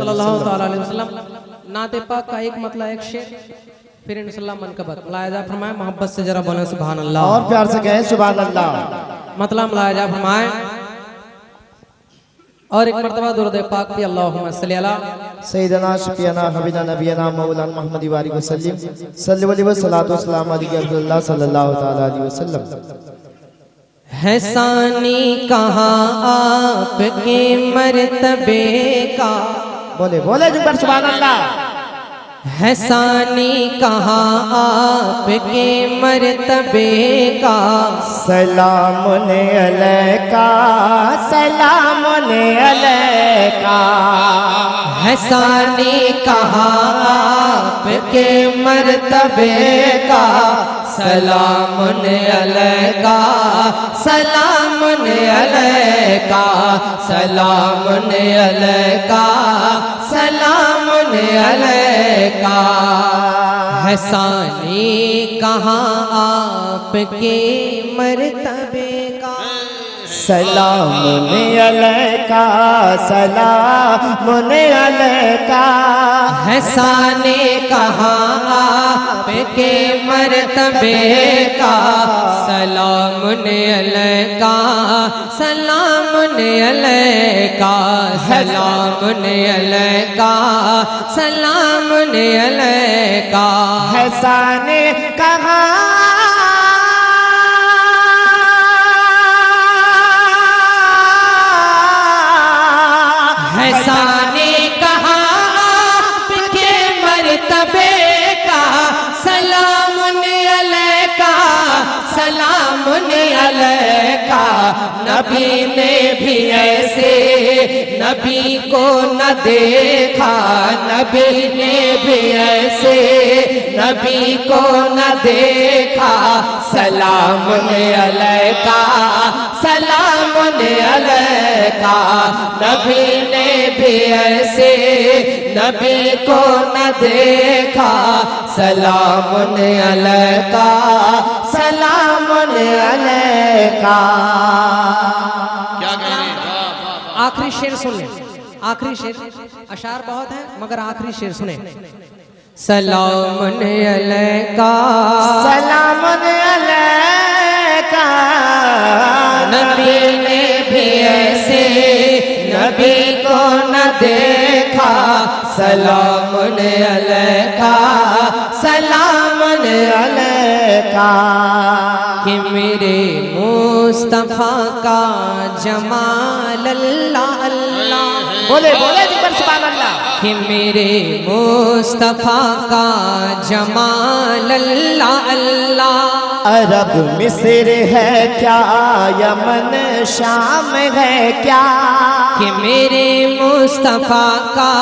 صلی اللہ علیہ وسلم نعت پاک کا ایک مطلع ایک شعر پھر انشاءاللہ منقبت ملاحظہ فرمائے محبت سے ذرا بولیں سبحان اللہ اور پیار سے کہیں سبحان اللہ مطلع ملاحظہ فرمائے اور ایک مرتبہ درود پاک پہ اللہم صلی اللہ سیدنا شفیعنا حبیبنا نبینا مولانا محمد وآلہ وسلم صلی اللہ علیہ وسلم علیہ اللہ صلی اللہ علیہ وسلم ہے ثانی کہاں آپ کے مرتبے کا بولے بولے جن پر سبحان اللہ ہے ثانی کہاں آپ کے مرتبے کا سلام علیکہ سلام علیکہ ہے ثانی کہاں آپ کے مرتبے کا سلام علیکہ سلام علیکہ سلام علیکہ سلام علیکہ ہے ثانی کہاں آپ کے مرتبے کا سلام علیکہ سلام علیکہ ہے ثانی کہاں آپ کے مرتبے کا سلام علیکہ سلام علیکہ سلام علیکہ سلام علیکہ ہے ثانی کہاں ہے ثانی کہاں آپ کے مرتبے کا سلام علیکہ سلام علیکہ نبی نے بھی ایسے نبی کو نہ دیکھا نبی نے بھی ایسے نبی کو نہ دیکھا سلام علیکہ سلام علیکہ نبی نے بھی ایسے نبی کو نہ دیکھا سلام علیکہ سلام علیکہ آخری شعر سن لیں آخری شعر اشعار بہت ہیں مگر آخری شعر سنیں سلام علیکہ سلام علیکہ نبی نے بھی ایسے نبی کو نہ دیکھا سلام علیکہ سلام علیکہ کہ میرے مصطفیٰ کا جمال اللہ اللہ بولے بولے جن پر سبحان اللہ کہ میرے مصطفیٰ کا جمال اللہ اللہ عرب مصر ہے کیا یمن شام ہے کیا کہ میرے مصطفیٰ کا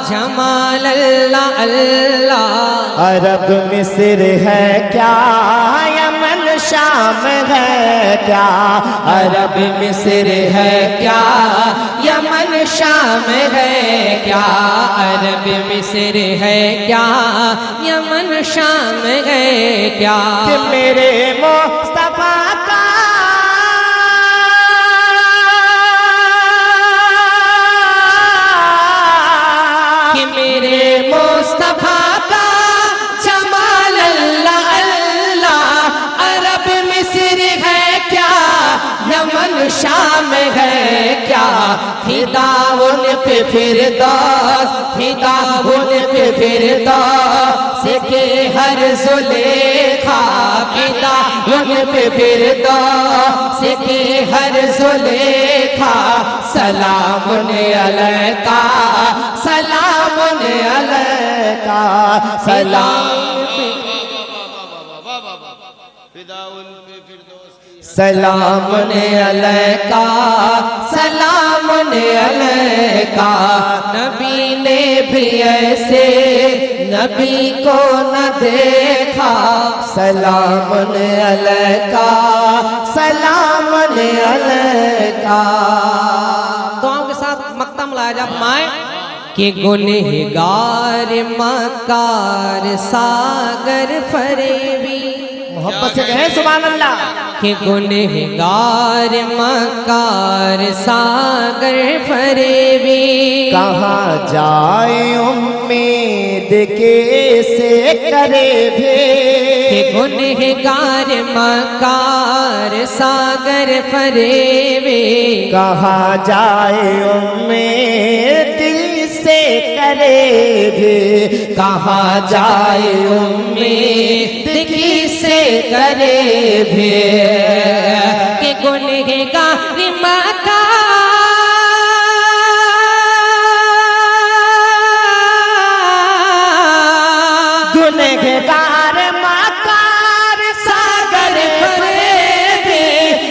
جمال اللہ اللہ عرب مصر ہے کیا یمن شام ہے کیا عرب مصر ہے کیا یمن شام ہے کیا عرب مصر ہے کیا یمن شام ہے کیا کہ میرے مصطفیٰ کا کہ میرے مصطفیٰ کا جمال اللہ اللہ عرب مصر ہے کیا یمن شام ہے کیا فدا ان پہ فردوس فدا ان پہ فردوس کے ہر زلیخا فدا ان پہ فردوس کے ہر زلیخا سلام علیکہ سلام علیکہ سلام سلام علیکہ سلام علیکہ نبی نے بھی ایسے نبی کو نہ دیکھا سلام علیکہ سلام علیکہ دعاؤں کے ساتھ مقطع ملاحظہ فرمائیں کہ گنہگار مکار ساگر فریبی محبت سے کہیں سبحان اللہ. کہ گنہگار مکار ساگر فریبی کہاں جائے امید کیسے کرے کہ بھی. گنہگار مکار ساگر فریبی کہاں جائے امید سے کرے بھی. کہاں جائے امید کسے کرے بھی کہ گنہگار گنہگار مکار ساگر فریبی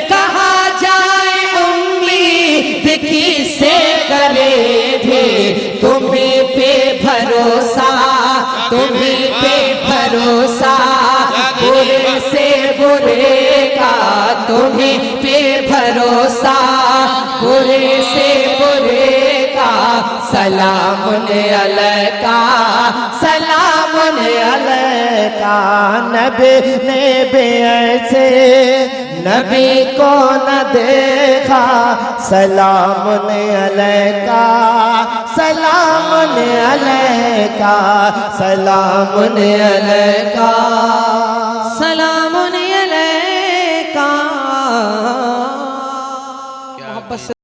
کہاں جائے امید کسے کرے بھی. تمہیں پہ بھروسہ تمہیں پہ بھروسہ برے سے برے کا تمہیں پہ بھروسہ برے سے برے کا. سلام علیکہ سلام علیکہ. نبی نے بھی ایسے نبی کو نہ دیکھا. سلام علیکہ سلام علیکہ سلام علیکہ. سلام علیکہ. محبت سے